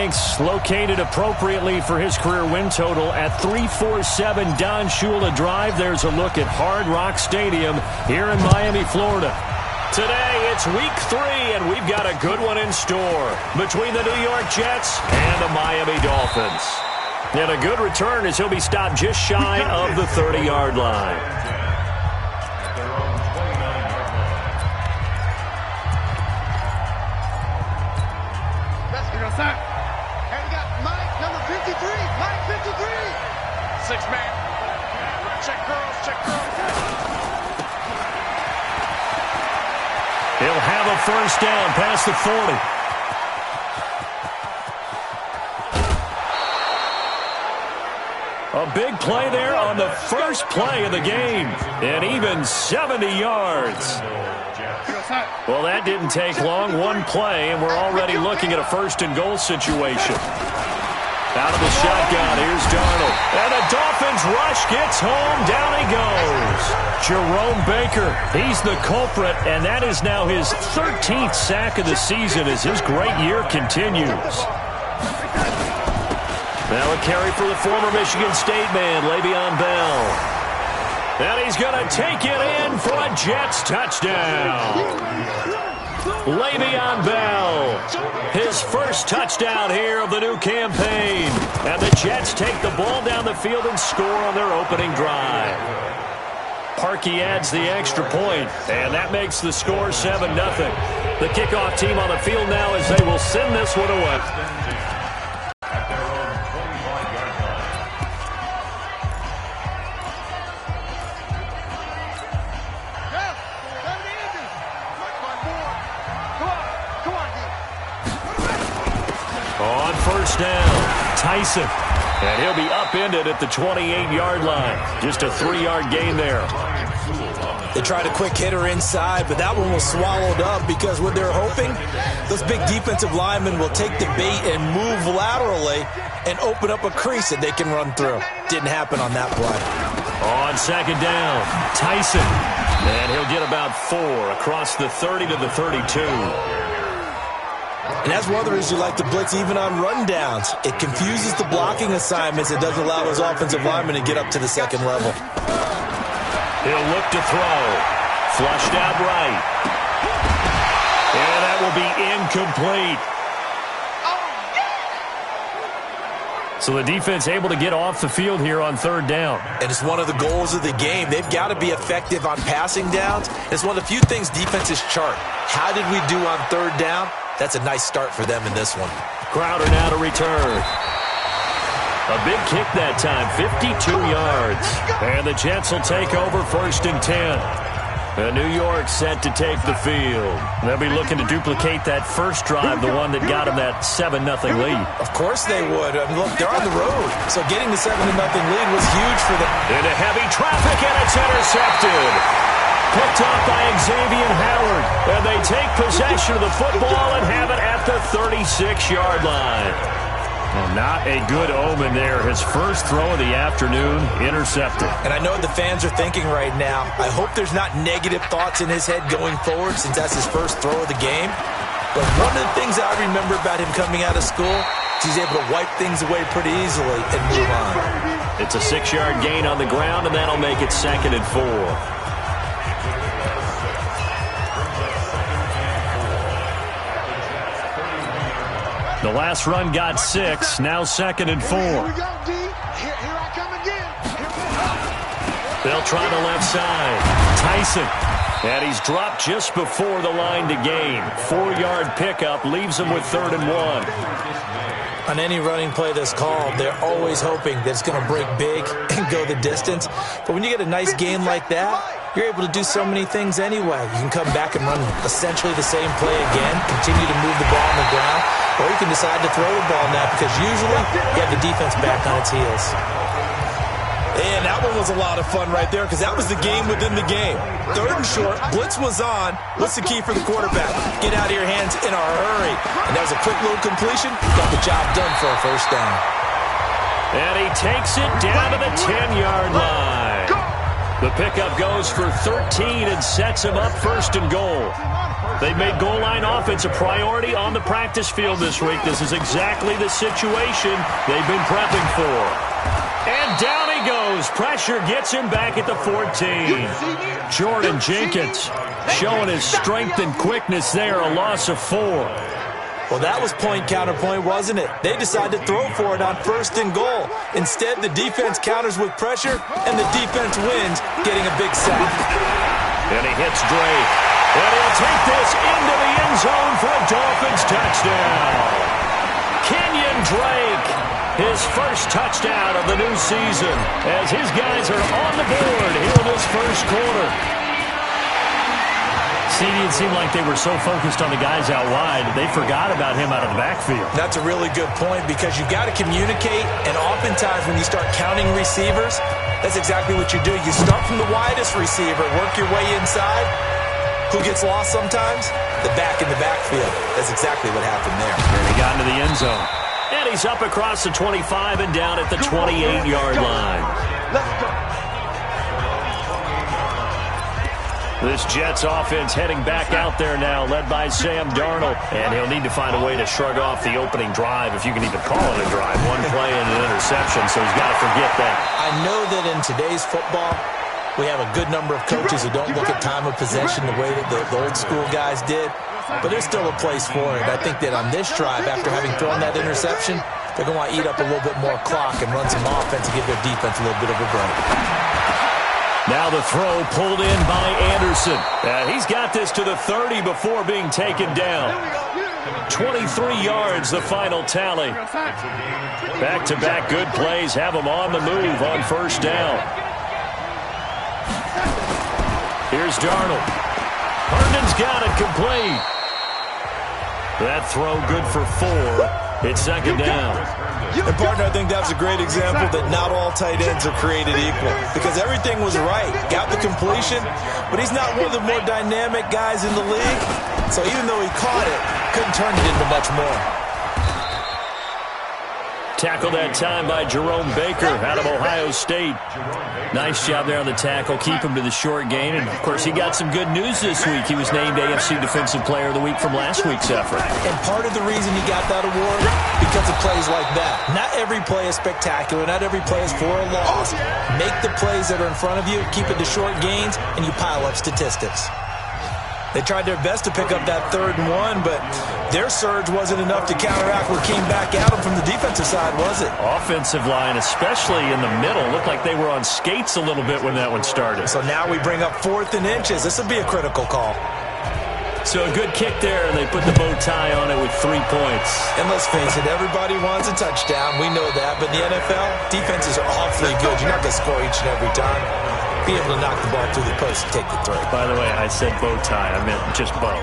thanks. Located appropriately for his career win total at 347 Don Shula Drive. There's a look at Hard Rock Stadium here in Miami, Florida. Today, it's week 3, and we've got a good one in store between the New York Jets and the Miami Dolphins. And a good return as he'll be stopped just shy of the 30-yard line. And we got Mike, number 53. Mike, 53. 6-man. Check girls, check girls. He'll have a first down past the 40. A big play there on the first play of the game. And even 70 yards. Well, that didn't take long. One play, and we're already looking at a first-and-goal situation. Out of the shotgun, here's Darnold. And the Dolphins rush gets home. Down he goes. Jerome Baker, he's the culprit, and that is now his 13th sack of the season as his great year continues. Now a carry for the former Michigan State man, Le'Veon Bell. And he's going to take it in for a Jets touchdown. Le'Veon Bell, his first touchdown here of the new campaign. And the Jets take the ball down the field and score on their opening drive. Parkey adds the extra point, and that makes the score 7-0. The kickoff team on the field now as they will send this one away. Down, Tyson, and he'll be upended at the 28-yard line. Just a 3-yard gain there. They tried a quick hitter inside, but that one was swallowed up because what they're hoping, those big defensive linemen will take the bait and move laterally and open up a crease that they can run through. Didn't happen on that play. On second down, Tyson, and he'll get about 4 across the 30 to the 32. And that's one of the reasons you like to blitz even on rundowns. It confuses the blocking assignments. It doesn't allow those offensive linemen to get up to the second level. He'll look to throw. Flushed out right. And that will be incomplete. So the defense able to get off the field here on third down. And it's one of the goals of the game. They've got to be effective on passing downs. It's one of the few things defenses chart. How did we do on third down? That's a nice start for them in this one. Crowder now to return. A big kick that time, 52 yards. And the Jets will take over 1st and 10. New York set to take the field. They'll be looking to duplicate that first drive, the one that got them that 7-0 lead. Of course they would. I mean, look, they're on the road. So getting the 7-0 lead was huge for them. Into heavy traffic, and it's intercepted. Picked off by Xavier Howard. And they take possession of the football and have it at the 36-yard line. Well, not a good omen there. His first throw of the afternoon, intercepted. And I know what the fans are thinking right now. I hope there's not negative thoughts in his head going forward since that's his first throw of the game. But one of the things I remember about him coming out of school is he's able to wipe things away pretty easily and move on. It's a 6-yard gain on the ground, and that'll make it 2nd and 4. The last run got 6, now 2nd and 4. Here we go, D. Here I come again. They'll try the left side. Tyson. And he's dropped just before the line to gain. 4-yard pickup leaves him with 3rd and 1. On any running play that's called, they're always hoping that it's going to break big and go the distance. But when you get a nice gain like that, you're able to do so many things anyway. You can come back and run essentially the same play again, continue to move the ball on the ground, or you can decide to throw the ball now because usually you have the defense back on its heels. And that one was a lot of fun right there because that was the game within the game. 3rd and short, blitz was on. What's the key for the quarterback? Get out of your hands in a hurry. And that was a quick little completion. Got the job done for a first down. And he takes it down to the 10-yard line. The pickup goes for 13 and sets him up 1st and goal. They've made goal line offense a priority on the practice field this week. This is exactly the situation they've been prepping for. And down he goes. Pressure gets him back at the 14. Jordan Jenkins showing his strength and quickness there, a loss of 4. Well, that was point-counterpoint, wasn't it? They decided to throw for it on 1st and goal. Instead, the defense counters with pressure, and the defense wins, getting a big sack. And he hits Drake. And he'll take this into the end zone for a Dolphins touchdown. Kenyon Drake, his first touchdown of the new season, as his guys are on the board here in this first quarter. It seemed like they were so focused on the guys out wide, they forgot about him out of the backfield. That's a really good point because you've got to communicate, and oftentimes when you start counting receivers, that's exactly what you do. You start from the widest receiver, work your way inside. Who gets lost sometimes? The back in the backfield. That's exactly what happened there. And he got into the end zone. And he's up across the 25 and down at the 28-yard line. Let's go. This Jets offense heading back out there now, led by Sam Darnold. And he'll need to find a way to shrug off the opening drive, if you can even call it a drive. One play and an interception, so he's got to forget that. I know that in today's football, we have a good number of coaches who don't look at time of possession the way that the old school guys did. But there's still a place for it. I think that on this drive, after having thrown that interception, they're going to want to eat up a little bit more clock and run some offense and give their defense a little bit of a break. Now the throw pulled in by Anderson. He's got this to the 30 before being taken down. 23 yards, the final tally. Back-to-back good plays have him on the move on 1st down. Here's Darnold. Herndon's got it complete. That throw good for 4. It's 2nd down. And, partner, I think that was a great example that not all tight ends are created equal because everything was right. Got the completion, but he's not one of the more dynamic guys in the league. So even though he caught it, couldn't turn it into much more. Tackle that time by Jerome Baker out of Ohio State. Nice job there on the tackle. Keep him to the short gain. And, of course, he got some good news this week. He was named AFC Defensive Player of the Week from last week's effort. And part of the reason he got that award, because of plays like that. Not every play is spectacular. Not every play is for a loss. Make the plays that are in front of you, keep it to short gains, and you pile up statistics. They tried their best to pick up that 3rd and 1, but their surge wasn't enough to counteract what came back at them from the defensive side, was it? Offensive line, especially in the middle, looked like they were on skates a little bit when that one started. So now we bring up 4th and inches. This will be a critical call. So a good kick there, and they put the bow tie on it with 3 points. And let's face it, everybody wants a touchdown. We know that. But in the NFL, defenses are awfully good. You're not going to score each and every time. Be able to knock the ball through the post and take the throw. By the way, I said bow tie. I meant just bow.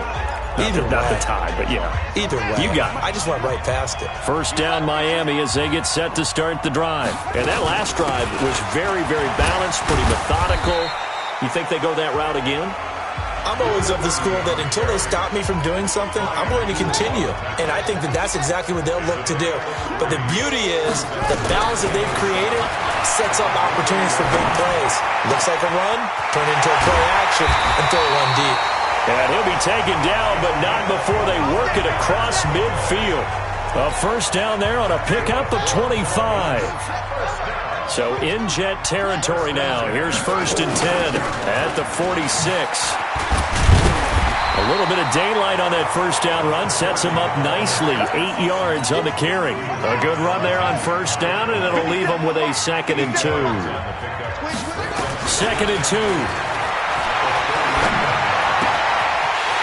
Not the tie, but yeah. Either way. You got it. I just went right past it. 1st down Miami as they get set to start the drive. And that last drive was very, very balanced, pretty methodical. You think they go that route again? I'm always of the school that until they stop me from doing something, I'm going to continue. And I think that that's exactly what they'll look to do. But the beauty is the balance that they've created sets up opportunities for big plays. Looks like a run, turn into a play action, and throw one deep. And he'll be taken down, but not before they work it across midfield. A 1st down there on a pickup of 25. So in Jet territory now. Here's 1st and 10 at the 46. A little bit of daylight on that 1st down run sets him up nicely. 8 yards on the carry. A good run there on 1st down, and it'll leave him with a 2nd and 2. 2nd and 2.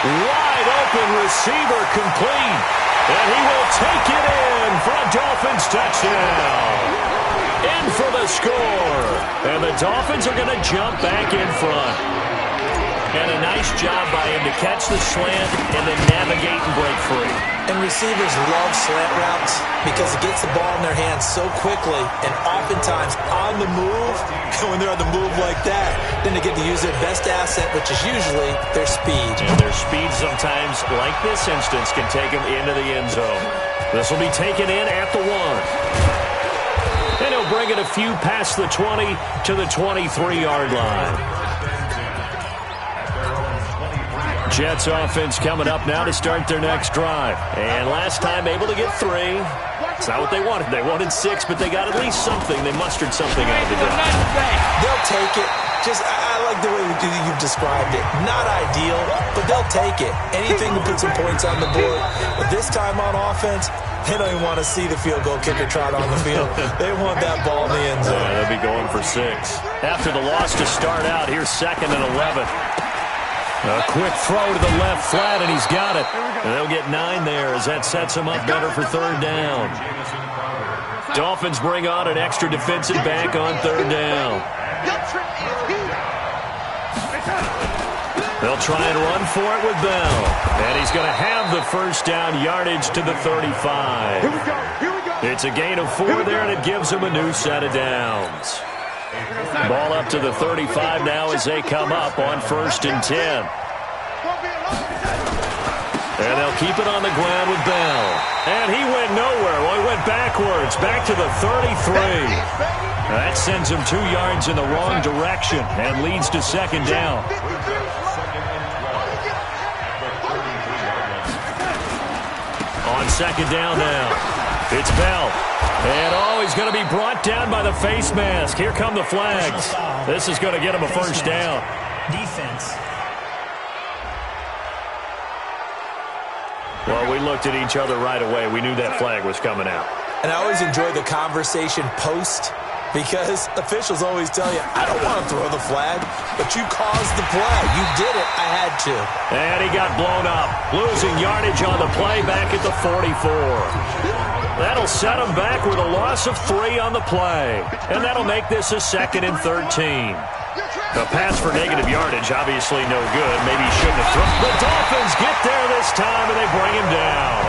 Wide open receiver complete. And he will take it in for a Dolphins touchdown. In for the score. And the Dolphins are going to jump back in front. And a nice job by him to catch the slant and then navigate and break free. And receivers love slant routes because it gets the ball in their hands so quickly and oftentimes on the move. When they're on the move like that, then they get to use their best asset, which is usually their speed. And their speed sometimes, like this instance, can take them into the end zone. This will be taken in at the 1. And he'll bring it a few past the 20 to the 23-yard line. Jets offense coming up now to start their next drive. And last time able to get 3. It's not what they wanted. They wanted 6, but they got at least something. They mustered something out of the drive. They'll take it. I like the way you've described it. Not ideal, but they'll take it. Anything to put some points on the board. But this time on offense, they don't even want to see the field goal kicker trot on the field. They want that ball in the end zone. They'll be going for 6. After the loss to start out, here's 2nd and 11. A quick throw to the left flat, and he's got it. And they'll get 9 there as that sets him up better for 3rd down. Dolphins bring on an extra defensive back on 3rd down. They'll try and run for it with Bell. And he's going to have the 1st down yardage to the 35. It's a gain of 4 there, and it gives them a new set of downs. Ball up to the 35 now as they come up on 1st and 10. And they'll keep it on the ground with Bell. And he went nowhere. Well, he went backwards, back to the 33. That sends him 2 yards in the wrong direction and leads to 2nd down. On 2nd down now, it's Bell. And, he's going to be brought down by the face mask. Here come the flags. This is going to get him a 1st down. Defense. Well, we looked at each other right away. We knew that flag was coming out. And I always enjoy the conversation post, because officials always tell you, I don't want to throw the flag, but you caused the play. You did it. I had to. And he got blown up, losing yardage on the play back at the 44. That'll set him back with a loss of 3 on the play. And that'll make this a 2nd and 13. The pass for negative yardage, obviously no good. Maybe he shouldn't have thrown. The Dolphins get there this time, and they bring him down.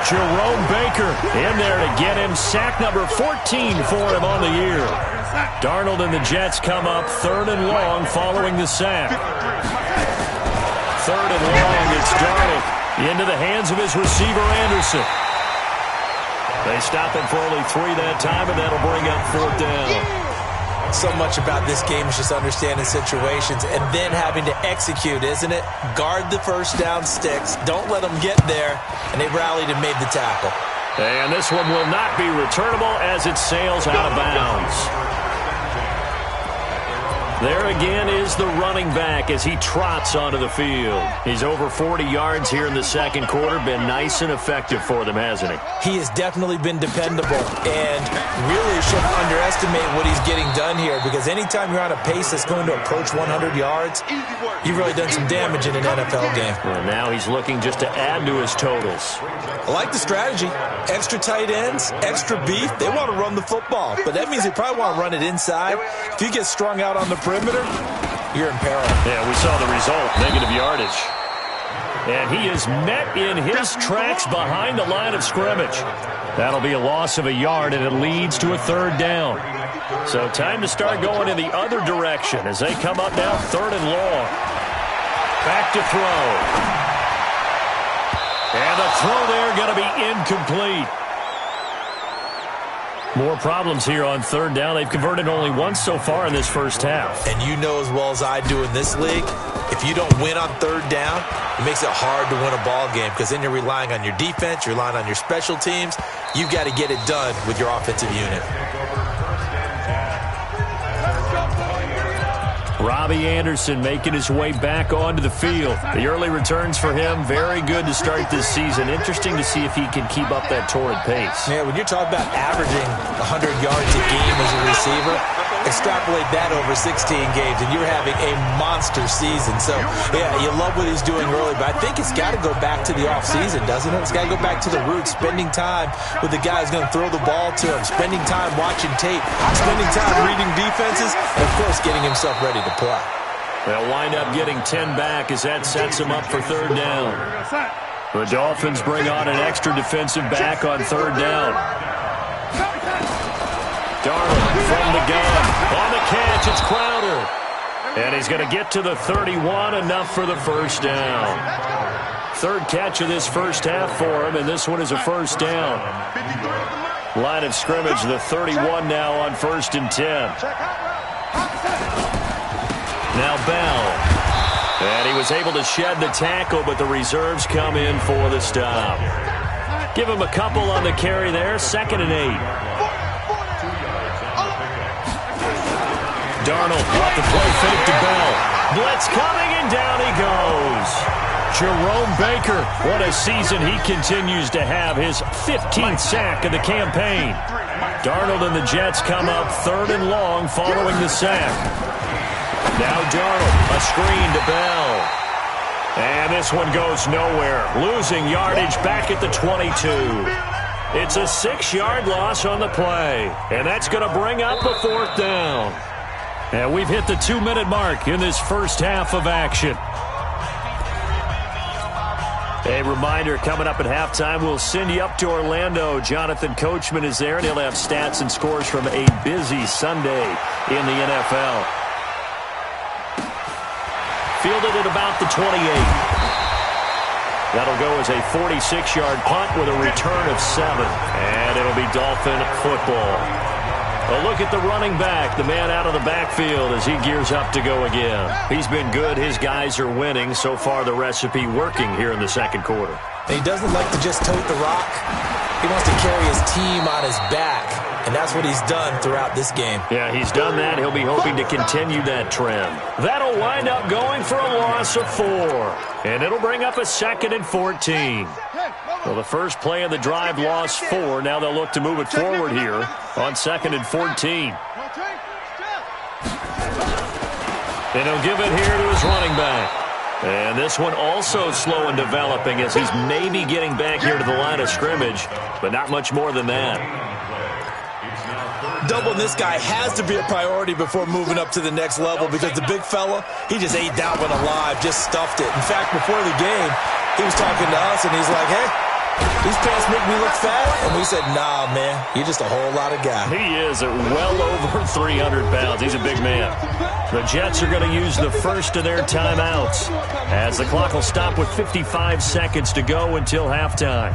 Jerome Baker in there to get him. Sack number 14 for him on the year. Darnold and the Jets come up 3rd and long following the sack. 3rd and long, it's Darnold into the hands of his receiver, Anderson. They stop him for only 3 that time, and that'll bring up 4th down. So much about this game is just understanding situations and then having to execute, isn't it? Guard the 1st down sticks. Don't let them get there. And they rallied and made the tackle. And this one will not be returnable as it sails out of bounds. There again is the running back as he trots onto the field. He's over 40 yards here in the 2nd quarter. Been nice and effective for them, hasn't he? He has definitely been dependable, and really shouldn't underestimate what he's getting done here, because anytime you're on a pace that's going to approach 100 yards, you've really done some damage in an NFL game. Well, now he's looking just to add to his totals. I like the strategy. Extra tight ends, extra beef. They want to run the football, but that means they probably want to run it inside. If you get strung out on the perimeter, you're in peril. Yeah, we saw the result, negative yardage. And he is met in his tracks behind the line of scrimmage. That'll be a loss of a yard, and it leads to a 3rd down. So time to start going in the other direction as they come up now 3rd and long. Back to throw. And the throw there going to be incomplete. More problems here on 3rd down. They've converted only once so far in this 1st half. And you know as well as I do in this league, if you don't win on 3rd down, it makes it hard to win a ball game, because then you're relying on your defense, you're relying on your special teams. You've got to get it done with your offensive unit. Robbie Anderson making his way back onto the field. The early returns for him, very good to start this season. Interesting to see if he can keep up that torrid pace. Yeah, when you're talking about averaging 100 yards a game as a receiver, extrapolate that over 16 games, and you're having a monster season. So, yeah, you love what he's doing early, but I think it's got to go back to the offseason, doesn't it? It's got to go back to the roots, spending time with the guy who's going to throw the ball to him, spending time watching tape, spending time reading defenses, and, of course, getting himself ready to play. They'll wind up getting 10 back as that sets him up for 3rd down. The Dolphins bring on an extra defensive back on 3rd down. Darnold from the gun. On the catch, it's Crowder. And he's going to get to the 31, enough for the 1st down. 3rd catch of this 1st half for him, and this one is a 1st down. Line of scrimmage, the 31 now on 1st and 10. Now Bell. And he was able to shed the tackle, but the reserves come in for the stop. Give him a couple on the carry there, 2nd and 8. Darnold off the play fake to Bell. Blitz coming, and down he goes. Jerome Baker, what a season he continues to have, his 15th sack of the campaign. Darnold and the Jets come up 3rd and long following the sack. Now Darnold, a screen to Bell. And this one goes nowhere, losing yardage back at the 22. It's a 6-yard loss on the play, and that's going to bring up a 4th down. And we've hit the 2-minute mark in this first half of action. A reminder, coming up at halftime, we'll send you up to Orlando. Jonathan Coachman is there, and he'll have stats and scores from a busy Sunday in the NFL. Fielded at about the 28. That'll go as a 46-yard punt with a return of 7. And it'll be Dolphin football. A look at the running back, the man out of the backfield as he gears up to go again. He's been good. His guys are winning. So far, the recipe working here in the second quarter. He doesn't like to just tote the rock. He wants to carry his team on his back, and that's what he's done throughout this game. Yeah, he's done that. He'll be hoping to continue that trend. That'll wind up going for a loss of 4, and it'll bring up a 2nd and 14. Well, the first play of the drive lost 4. Now they'll look to move it forward here on 2nd and 14. And he'll give it here to his running back. And this one also slow in developing as he's maybe getting back here to the line of scrimmage, but not much more than that. Doubling this guy has to be a priority before moving up to the next level because the big fella, he just ate that one alive, just stuffed it. In fact, before the game, he was talking to us, and he's like, hey, these pants make me look fat. And we said, nah, man, you're just a whole lot of guy. He is at well over 300 pounds. He's a big man. The Jets are going to use the first of their timeouts as the clock will stop with 55 seconds to go until halftime.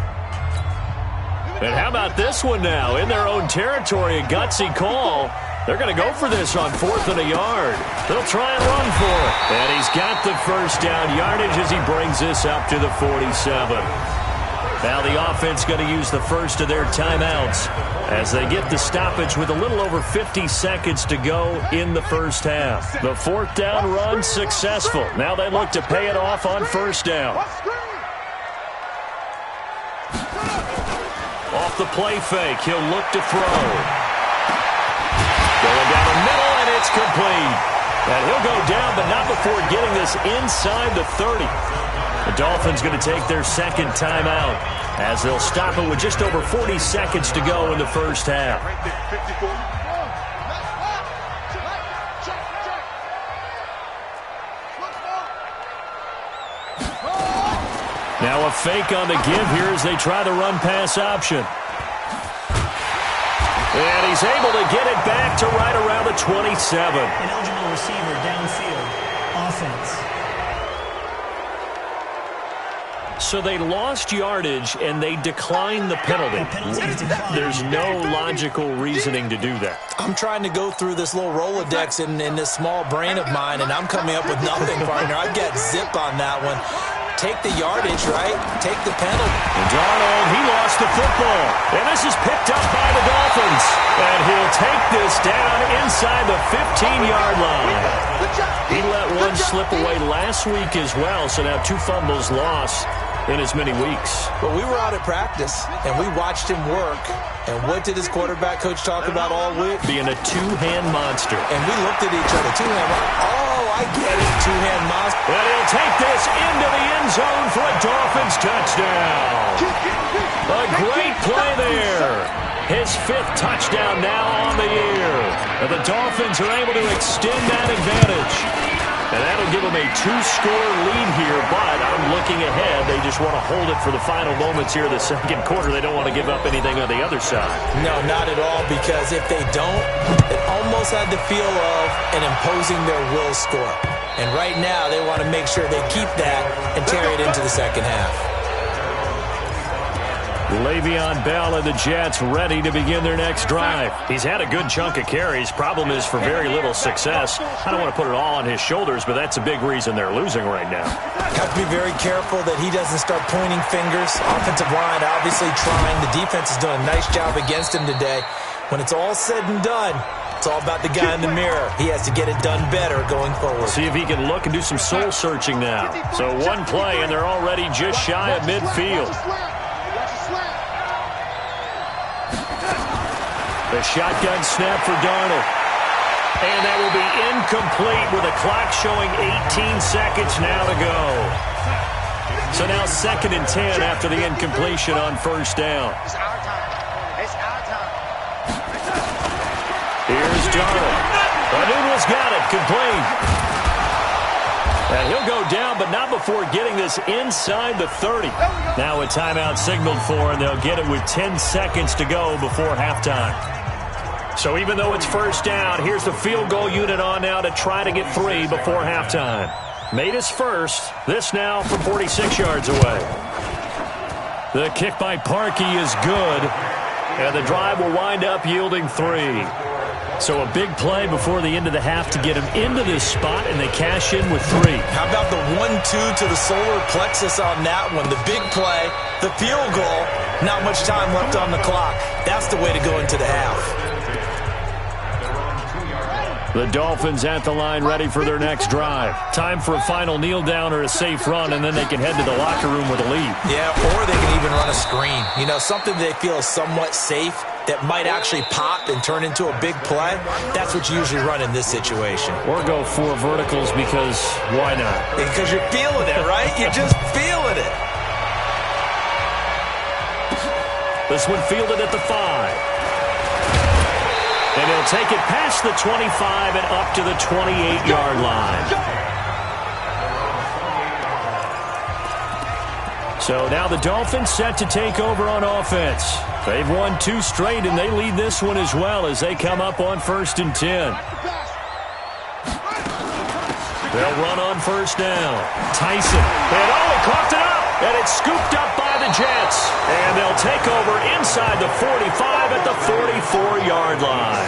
And how about this one now? In their own territory, a gutsy call. They're going to go for this on 4th and a yard. They'll try and run for it. And he's got the first down yardage as he brings this up to the 47. Now the offense going to use the first of their timeouts as they get the stoppage with a little over 50 seconds to go in the first half. The 4th down run successful. Now they look to pay it off on 1st down. Off the play fake, he'll look to throw. Going down the middle, and it's complete. And he'll go down, but not before getting this inside the 30. The Dolphins going to take their 2nd timeout as they'll stop it with just over 40 seconds to go in the first half. Now a fake on the give here as they try the run-pass option. And he's able to get it back to right around the 27. An eligible receiver downfield. Offense. So they lost yardage, and they declined the penalty. There's no logical reasoning to do that. I'm trying to go through this little Rolodex in this small brain of mine, and I'm coming up with nothing, partner. I've got zip on that one. Take the yardage, right? Take the penalty. And Darnold, he lost the football. And this is picked up by the Dolphins. And he'll take this down inside the 15-yard line. He let one slip away last week as well, so now 2 fumbles lost in as many weeks. But we were out at practice, and we watched him work. And what did his quarterback coach talk about all week? Being a 2-hand monster. And we looked at each other. 2-hand monster. Oh, I get it. 2-hand monster. And he'll take this into the end zone for a Dolphins touchdown. A great play there. His 5th touchdown now on the year. And the Dolphins are able to extend that advantage. And that'll give them a 2-score lead here, but I'm looking ahead. They just want to hold it for the final moments here of the second quarter. They don't want to give up anything on the other side. No, not at all, because if they don't, it almost had the feel of an imposing their will score. And right now, they want to make sure they keep that and carry it into the second half. Le'Veon Bell and the Jets ready to begin their next drive. He's had a good chunk of carries. Problem is for very little success. I don't want to put it all on his shoulders, but that's a big reason they're losing right now. Have to be very careful that he doesn't start pointing fingers. Offensive line obviously trying. The defense is doing a nice job against him today. When it's all said and done, it's all about the guy in the mirror. He has to get it done better going forward. See if he can look and do some soul searching now. So one play, and they're already just shy of midfield. The shotgun snap for Darnold. And that will be incomplete with a clock showing 18 seconds now to go. So now 2nd and 10 after the incompletion on first down. It's our time. It's our time. Here's Darnold. Darnold's got it. Complete. And he'll go down, but not before getting this inside the 30. Now a timeout signaled for, and they'll get it with 10 seconds to go before halftime. So even though it's first down, here's the field goal unit on now to try to get 3 before halftime. Made his first. This now from 46 yards away. The kick by Parkey is good. And the drive will wind up yielding 3. So a big play before the end of the half to get him into this spot, and they cash in with 3. How about the 1-2 to the solar plexus on that one? The big play, the field goal, not much time left on the clock. That's the way to go into the half. The Dolphins at the line ready for their next drive. Time for a final kneel down or a safe run, and then they can head to the locker room with a lead. Yeah, or they can even run a screen. You know, something they feel is somewhat safe that might actually pop and turn into a big play. That's what you usually run in this situation. Or go 4 verticals because why not? Because you're feeling it, right? You're just feeling it. This one fielded at the 5. And he'll take it past the 25 and up to the 28-yard line. So now the Dolphins set to take over on offense. They've won 2 straight, and they lead this one as well as they come up on 1st and 10. They'll run on first down. Tyson. And he coughed it up. And it's scooped up by the Jets. And they'll take over inside the 45 at the 44-yard line.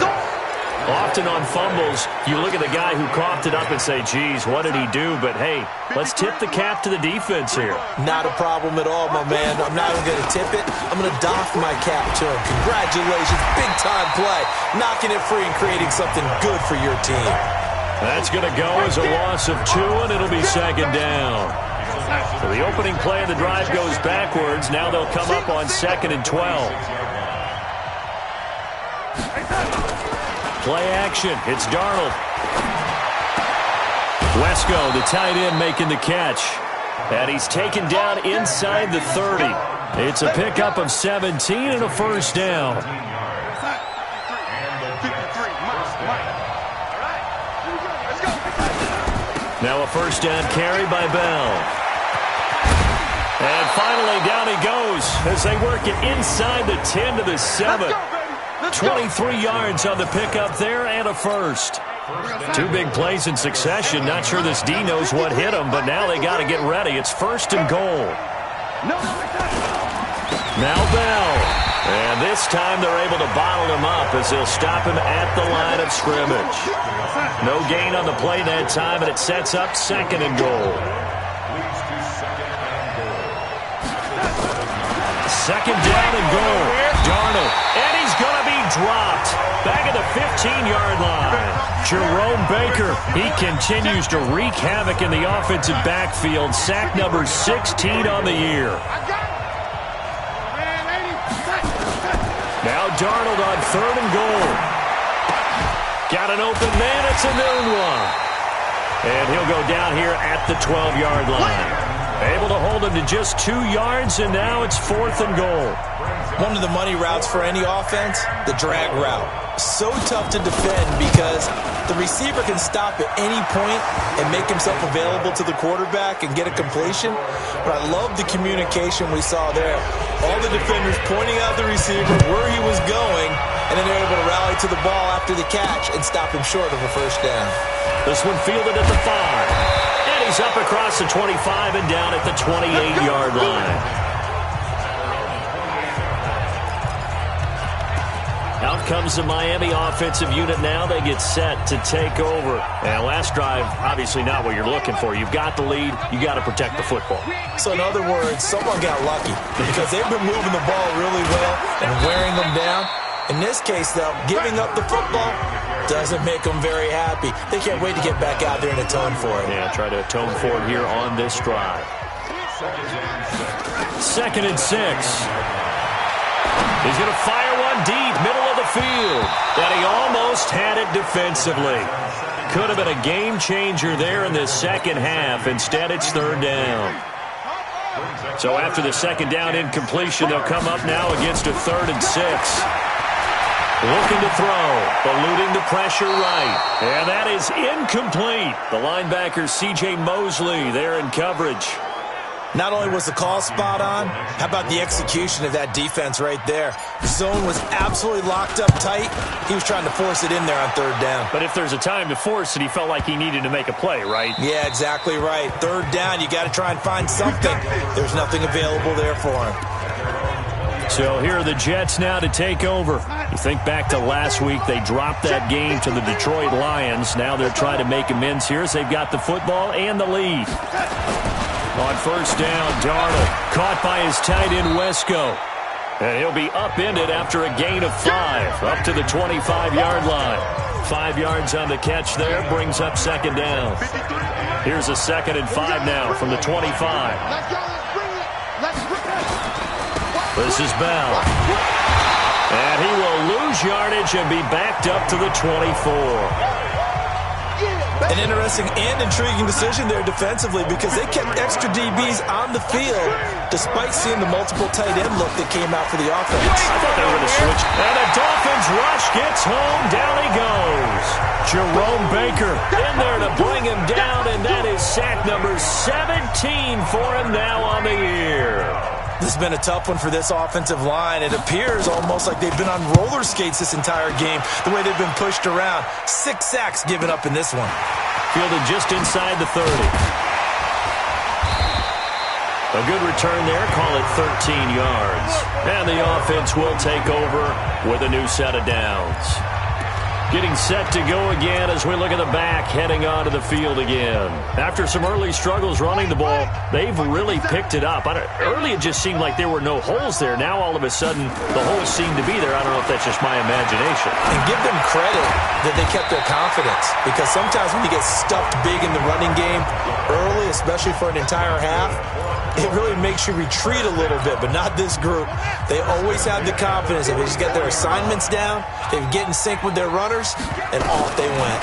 Often on fumbles, you look at the guy who coughed it up and say, geez, what did he do? But, hey, let's tip the cap to the defense here. Not a problem at all, my man. I'm not even going to tip it. I'm going to doff my cap to him. Congratulations. Big-time play. Knocking it free and creating something good for your team. That's going to go as a loss of 2, and it'll be 2nd down. So the opening play of the drive goes backwards. Now they'll come up on 2nd and 12. Play action. It's Darnold. Wesco, the tight end, making the catch. And he's taken down inside the 30. It's a pickup of 17 and a first down. Now a first down carry by Bell. And finally, down he goes as they work it inside the 10 to the 7. 23 yards on the pickup there and a first. 2 big plays in succession. Not sure this D knows what hit him, but now they got to get ready. It's 1st and goal. Now Bell. And this time they're able to bottle him up as they'll stop him at the line of scrimmage. No gain on the play that time, and it sets up 2nd and goal. 2nd down and goal. Darnold. And he's going to be dropped. Back at the 15-yard line. Jerome Baker, he continues to wreak havoc in the offensive backfield. Sack number 16 on the year. Now Darnold on 3rd and goal. Got an open man. It's a Nunwa. And he'll go down here at the 12-yard line. Able to hold him to just 2 yards, and now it's 4th and goal. One of the money routes for any offense, the drag route. So tough to defend because the receiver can stop at any point and make himself available to the quarterback and get a completion. But I love the communication we saw there. All the defenders pointing out the receiver where he was going, and then they're able to rally to the ball after the catch and stop him short of a first down. This one fielded at the 5. He's up across the 25 and down at the 28-yard line. Out comes the Miami offensive unit now. They get set to take over. And last drive, obviously not what you're looking for. You've got the lead. You got to protect the football. So in other words, someone got lucky because they've been moving the ball really well and wearing them down. In this case, though, giving up the football doesn't make them very happy. They can't wait to get back out there and atone for it. Yeah, try to atone for it here on this drive. 2nd and 6. He's going to fire one deep, middle of the field. And he almost had it defensively. Could have been a game changer there in the second half. Instead, it's 3rd down. So after the 2nd down incompletion, they'll come up now against a 3rd and 6. Looking to throw, eluding the pressure right. And that is incomplete. The linebacker, C.J. Mosley, there in coverage. Not only was the call spot on, how about the execution of that defense right there? The zone was absolutely locked up tight. He was trying to force it in there on 3rd down. But if there's a time to force it, he felt like he needed to make a play, right? Yeah, exactly right. 3rd down, you got to try and find something. There's nothing available there for him. So here are the Jets now to take over. You think back to last week, they dropped that game to the Detroit Lions. Now they're trying to make amends here as they've got the football and the lead. On 1st down, Darnold caught by his tight end, Wesco. And he'll be upended after a gain of 5, up to the 25-yard line. 5 yards on the catch there, brings up 2nd down. Here's a 2nd and 5 now from the 25. This is Bell. And he will lose yardage and be backed up to the 24. An interesting and intriguing decision there defensively because they kept extra DBs on the field despite seeing the multiple tight end look that came out for the offense. I thought they were going to switch. And the Dolphins rush gets home. Down he goes. Jerome Baker in there to bring him down, and that is sack number 17 for him now on the year. This has been a tough one for this offensive line. It appears almost like they've been on roller skates this entire game, the way they've been pushed around. 6 sacks given up in this one. Fielded just inside the 30. A good return there, call it 13 yards. And the offense will take over with a new set of downs. Getting set to go again as we look at the back, heading onto the field again. After some early struggles running the ball, they've really picked it up. Early it just seemed like there were no holes there. Now all of a sudden the holes seem to be there. I don't know if that's just my imagination. And give them credit that they kept their confidence, because sometimes when you get stuffed big in the running game early, especially for an entire half, it really makes you retreat a little bit, but not this group. They always have the confidence. If they just get their assignments down, they get in sync with their runners, and off they went.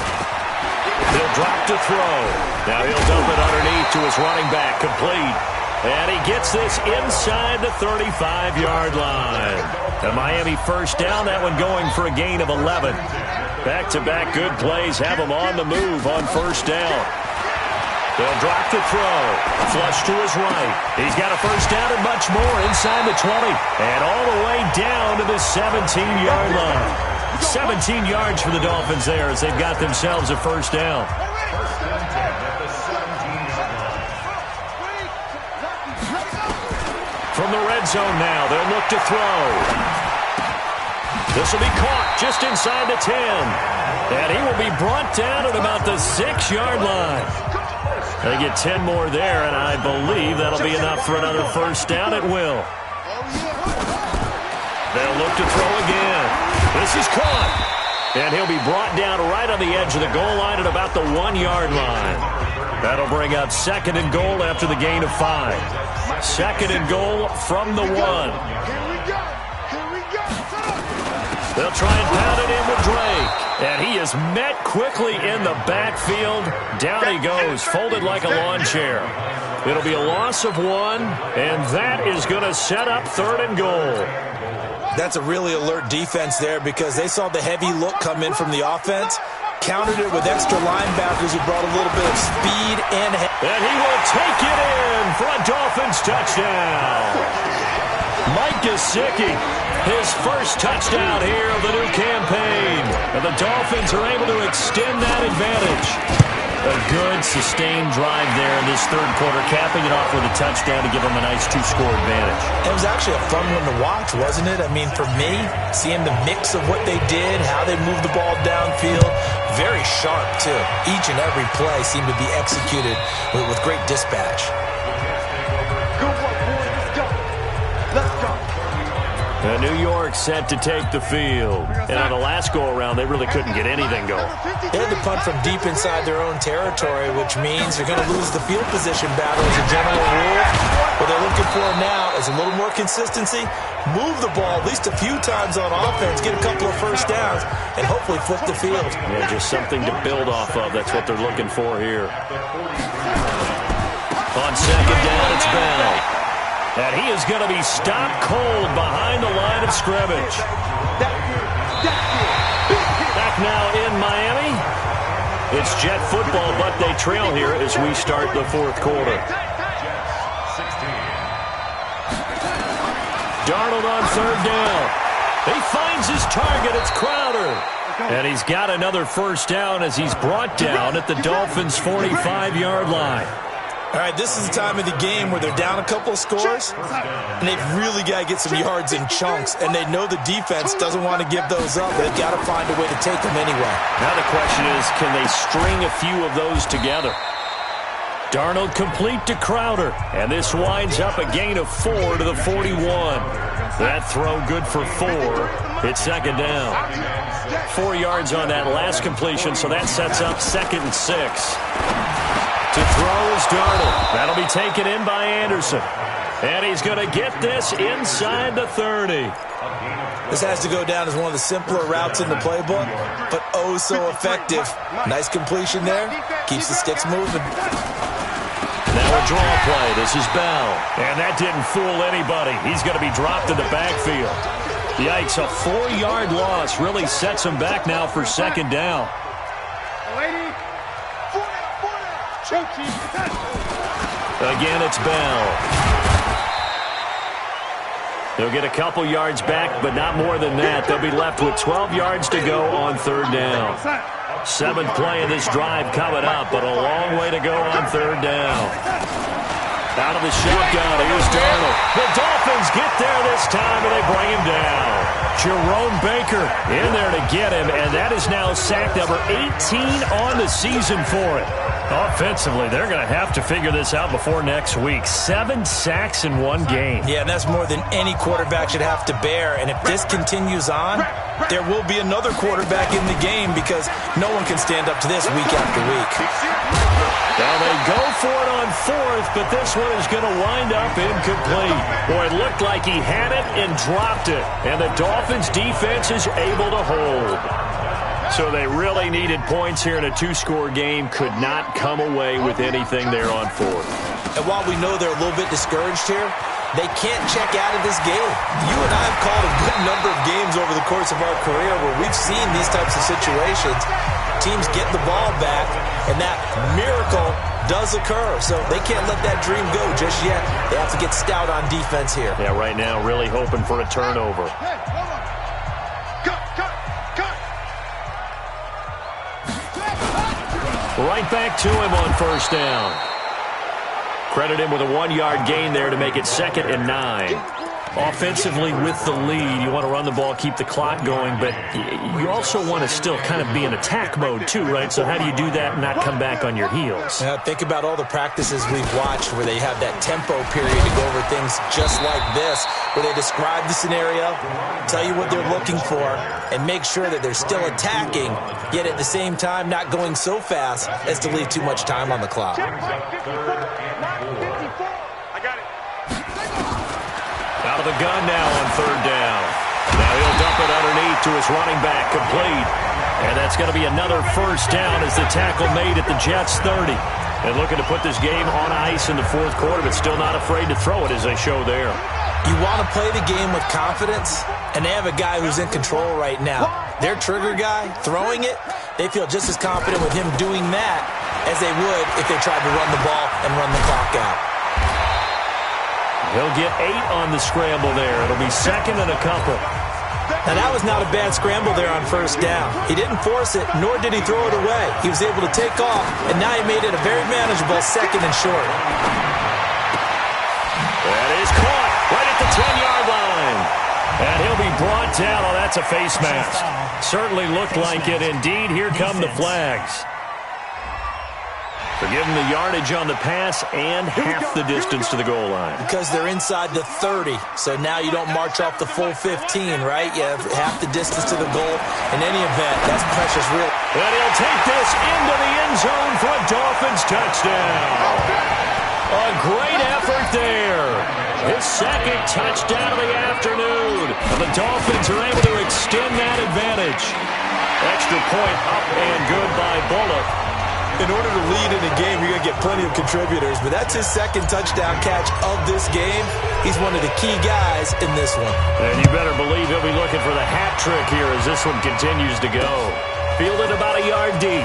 He'll drop to throw. Now he'll dump it underneath to his running back, complete. And he gets this inside the 35-yard line. The Miami 1st down, that one going for a gain of 11. Back-to-back good plays have him on the move on 1st down. They'll drop to throw. Flush to his right. He's got a 1st down and much more inside the 20. And all the way down to the 17-yard line. 17 yards for the Dolphins there as they've got themselves a 1st down. From the red zone now, they'll look to throw. This will be caught just inside the 10. And he will be brought down at about the 6-yard line. They get 10 more there, and I believe that'll be enough for another 1st down. It will. They'll look to throw again. This is caught. And he'll be brought down right on the edge of the goal line at about the 1-yard line. That'll bring up 2nd and goal after the gain of 5. 2nd and goal from the 1. They'll try and pound it in with Drake. And he is met quickly in the backfield. Down he goes, folded like a lawn chair. It'll be a loss of 1, and that is going to set up 3rd and goal. That's a really alert defense there because they saw the heavy look come in from the offense, countered it with extra linebackers who brought a little bit of speed and... And he will take it in for a Dolphins touchdown. Mike Gesicki, his 1st touchdown here of the new campaign. And the Dolphins are able to extend that advantage. A good, sustained drive there in this third quarter, capping it off with a touchdown to give them a nice 2-score advantage. It was actually a fun one to watch, wasn't it? I mean, for me, seeing the mix of what they did, how they moved the ball downfield, very sharp, too. Each and every play seemed to be executed with great dispatch. Good work, boys. Let's go. Let's go. And New York set to take the field. And on the last go-around, they really couldn't get anything going. They had to punt from deep inside their own territory, which means you're going to lose the field position battle as a general rule. What they're looking for now is a little more consistency, move the ball at least a few times on offense, get a couple of first downs, and hopefully flip the field. Yeah, just something to build off of. That's what they're looking for here. On second down, it's Bell. And he is going to be stopped cold behind the line of scrimmage. Back now in Miami. It's Jet football, but they trail here as we start the fourth quarter. Darnold on third down. He finds his target. It's Crowder. And he's got another first down as he's brought down at the Dolphins' 45-yard line. All right, this is the time of the game where they're down a couple of scores, and they've really got to get some yards in chunks, and they know the defense doesn't want to give those up. They've got to find a way to take them anyway. Now the question is, can they string a few of those together? Darnold complete to Crowder, and this winds up a gain of 4 to the 41. That throw good for 4. It's second down. 4 yards on that last completion, so that sets up 2nd and 6. To throw is Darnold. That'll be taken in by Anderson. And he's going to get this inside the 30. This has to go down as one of the simpler routes in the playbook, but oh so effective. Nice completion there. Keeps the sticks moving. Now a draw play. This is Bell. And that didn't fool anybody. He's going to be dropped in the backfield. Yikes, a 4-yard loss really sets him back now for second down. Again, it's Bell. They'll get a couple yards back, but not more than that. They'll be left with 12 yards to go on third down. 7th play of this drive coming up, but a long way to go on third down. Out of the shotgun, here's Darnold. The Dolphins get there this time, and they bring him down. Jerome Baker in there to get him, and that is now sack number 18 on the season for it. Offensively, they're going to have to figure this out before next week. 7 sacks in one game. Yeah, and that's more than any quarterback should have to bear. And if this continues on, there will be another quarterback in the game because no one can stand up to this week after week. Now they go for it on 4th, but this one is going to wind up incomplete. Boy, it looked like he had it and dropped it. And the Dolphins' defense is able to hold. So they really needed points here in a 2-score game. Could not come away with anything there on 4th. And while we know they're a little bit discouraged here, they can't check out of this game. You and I have called a good number of games over the course of our career where we've seen these types of situations. Teams get the ball back, and that miracle does occur. So they can't let that dream go just yet. They have to get stout on defense here. Yeah, right now really hoping for a turnover. Right back to him on first down. Credit him with a 1-yard gain there to make it 2nd and 9. Offensively with the lead, you want to run the ball, keep the clock going, but you also want to still kind of be in attack mode too, right? So how do you do that and not come back on your heels? Think about all the practices we've watched where they have that tempo period to go over things just like this, where they describe the scenario, tell you what they're looking for, and make sure that they're still attacking, yet at the same time not going so fast as to leave too much time on the clock. Out of the gun now on third down. Now he'll dump it underneath to his running back, complete. And that's going to be another first down as the tackle made at the Jets' 30. And looking to put this game on ice in the fourth quarter, but still not afraid to throw it as they show there. You want to play the game with confidence, and they have a guy who's in control right now. Their trigger guy, throwing it, they feel just as confident with him doing that as they would if they tried to run the ball and run the clock out. He'll get 8 on the scramble there. It'll be 2nd and a couple. Now, that was not a bad scramble there on first down. He didn't force it, nor did he throw it away. He was able to take off, and now he made it a very manageable 2nd and short. That is caught right at the 10-yard line. And he'll be brought down. Oh, that's a face mask. Certainly looked like it. Indeed, here come the flags. They're giving the yardage on the pass and half the distance to the goal line. Because they're inside the 30, so now you don't march off the full 15, right? You have half the distance to the goal. In any event, that's precious real. And he'll take this into the end zone for a Dolphins touchdown. A great effort there. His 2nd touchdown of the afternoon. And the Dolphins are able to extend that advantage. Extra point up and good by Bullock. In order to lead in a game, you're going to get plenty of contributors, but that's his 2nd touchdown catch of this game. He's one of the key guys in this one. And you better believe he'll be looking for the hat trick here as this one continues to go. Fielded about a yard deep.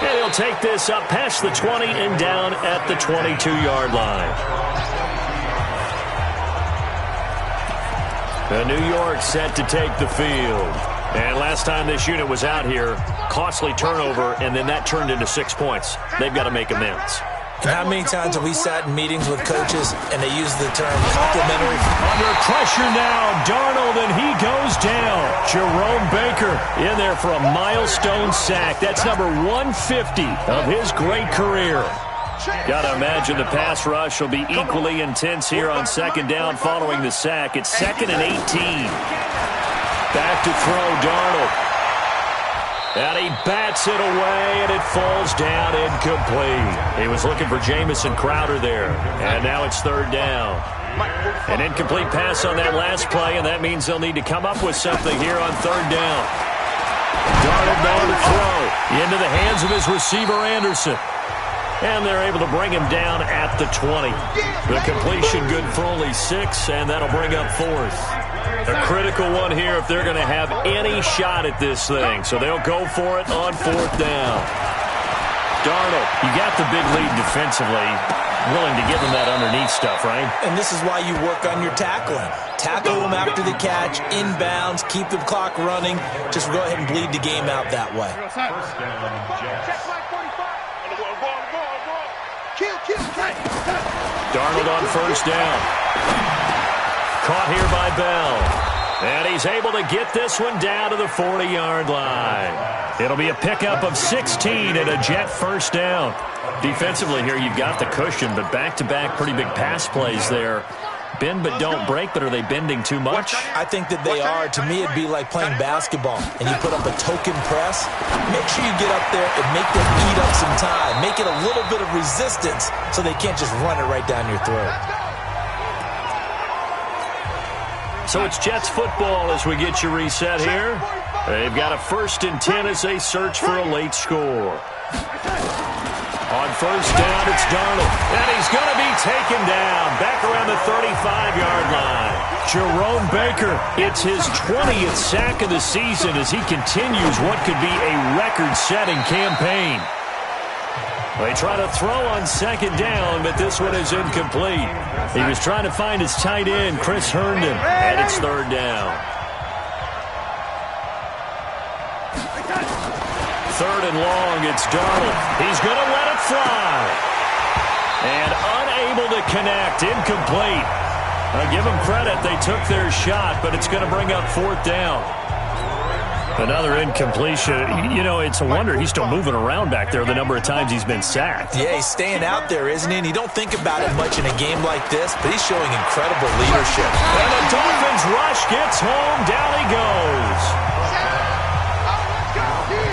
And he'll take this up past the 20 and down at the 22-yard line. New York set to take the field. And last time this unit was out here, costly turnover, and then that turned into 6 points. They've got to make amends. And how many times have we sat in meetings with coaches and they use the term complimentary? Under pressure now, Darnold, and he goes down. Jerome Baker in there for a milestone sack. That's number 150 of his great career. Got to imagine the pass rush will be equally intense here on 2nd down following the sack. It's 2nd and 18. Back to throw, Darnold. And he bats it away, and it falls down incomplete. He was looking for Jamison Crowder there, and now it's 3rd down. An incomplete pass on that last play, and that means they'll need to come up with something here on 3rd down. Darnold now to throw into the hands of his receiver, Anderson. And they're able to bring him down at the 20. The completion good for only 6, and that'll bring up 4th. A critical one here if they're going to have any shot at this thing. So they'll go for it on 4th down. Darnold, you got the big lead defensively. Willing to give him that underneath stuff, right? And this is why you work on your tackling. Tackle him after the catch, inbounds, keep the clock running. Just go ahead and bleed the game out that way. Darnold on 1st down. Caught here by Bell. And he's able to get this one down to the 40-yard line. It'll be a pickup of 16 and a Jet 1st down. Defensively here, you've got the cushion, but back-to-back pretty big pass plays there. Bend but don't break, but are they bending too much? I think that they are. To me, it'd be like playing basketball, and you put up a token press. Make sure you get up there and make them eat up some time. Make it a little bit of resistance so they can't just run it right down your throat. So it's Jets football as we get you reset here. They've got a 1st and 10 as they search for a late score. On 1st down, it's Darnold. And he's going to be taken down back around the 35-yard line. Jerome Baker, it's his 20th sack of the season as he continues what could be a record-setting campaign. They try to throw on 2nd down, but this one is incomplete. He was trying to find his tight end, Chris Herndon, and it's 3rd down. 3rd and long, it's Darnold. He's going to let it fly. And unable to connect, incomplete. I'll give them credit, they took their shot, but it's going to bring up 4th down. Another incompletion. You know, it's a wonder he's still moving around back there the number of times he's been sacked. Yeah, he's staying out there, isn't he? And you don't think about it much in a game like this, but he's showing incredible leadership. And the Dolphins rush gets home. Down he goes.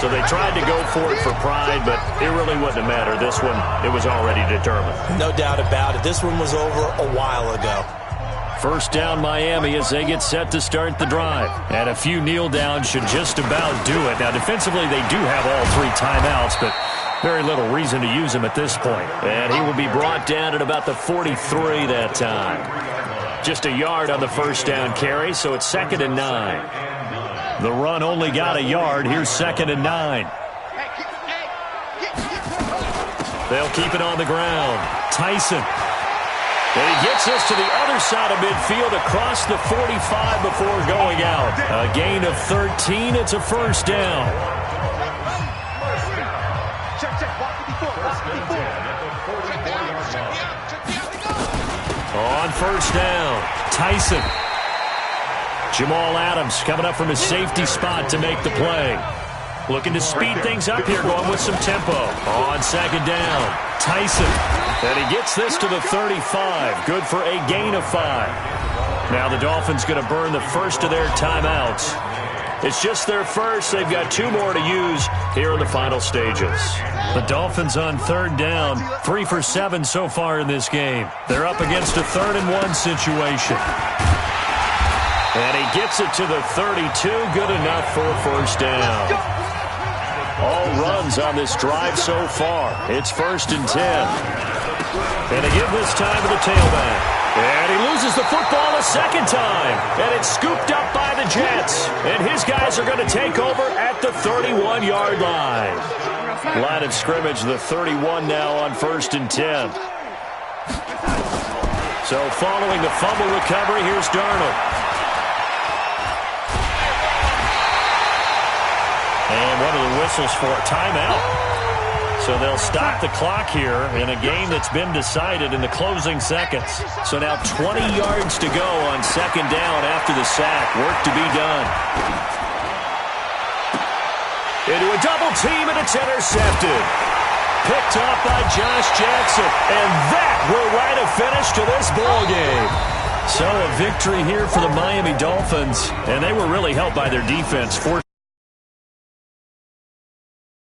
So they tried to go for it for pride, but it really wouldn't have mattered. This one, it was already determined. No doubt about it. This one was over a while ago. 1st down Miami as they get set to start the drive. And a few kneel downs should just about do it. Now, defensively, they do have all 3 timeouts, but very little reason to use them at this point. And he will be brought down at about the 43 that time. Just a yard on the 1st down carry, so it's 2nd and 9. The run only got a yard. Here's 2nd and 9. They'll keep it on the ground. Tyson. And he gets this to the other side of midfield across the 45 before going out. A gain of 13. It's a first down. On first down, Tyson. Jamal Adams coming up from his safety spot to make the play. Looking to speed things up here, going with some tempo. On second down, Tyson. And he gets this to the 35. Good for a gain of 5. Now the Dolphins going to burn the first of their timeouts. It's just their first. They've got 2 more to use here in the final stages. The Dolphins on third down, 3 for 7 so far in this game. They're up against a 3rd and 1 situation. And he gets it to the 32. Good enough for a first down. All runs on this drive so far. It's 1st and 10. And they give this time to the tailback. And he loses the football a second time. And it's scooped up by the Jets. And his guys are going to take over at the 31-yard line. Line of scrimmage, the 31 now on 1st and 10. So following the fumble recovery, here's Darnold. And one of the whistles for a timeout. So they'll stop the clock here in a game that's been decided in the closing seconds. So now 20 yards to go on second down after the sack. Work to be done. Into a double team, and it's intercepted. Picked off by Josh Jackson. And that will write a finish to this ball game. So a victory here for the Miami Dolphins. And they were really helped by their defense.